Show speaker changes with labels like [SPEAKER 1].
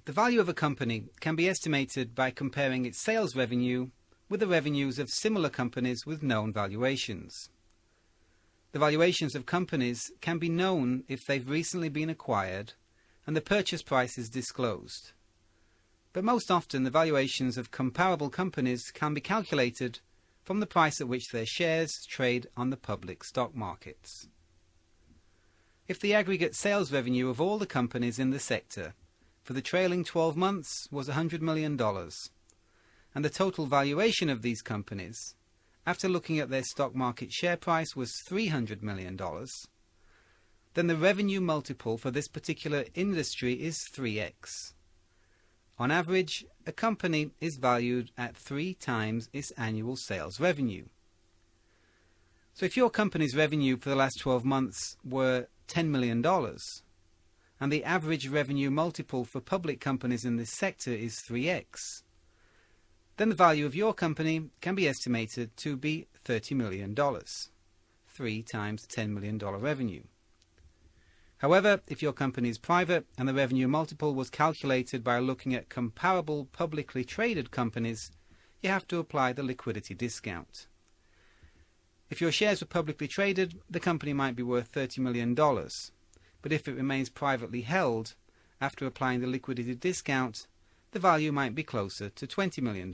[SPEAKER 1] The value of a company can be estimated by comparing its sales revenue with the revenues of similar companies with known valuations. The valuations of companies can be known if they've recently been acquired and the purchase price is disclosed. But most often the valuations of comparable companies can be calculated from the price at which their shares trade on the public stock markets. If the aggregate sales revenue of all the companies in the sector for the trailing 12 months was $100 million, and the total valuation of these companies, after looking at their stock market share price, was $300 million, then the revenue multiple for this particular industry is 3x. On average, a company is valued at 3 times its annual sales revenue. So if your company's revenue for the last 12 months were $10 million, and the average revenue multiple for public companies in this sector is 3x, then the value of your company can be estimated to be $30 million, 3 times $10 million revenue. However, if your company is private and the revenue multiple was calculated by looking at comparable publicly traded companies, you have to apply the liquidity discount. If your shares were publicly traded, the company might be worth $30 million, but if it remains privately held, after applying the liquidity discount, the value might be closer to $20 million.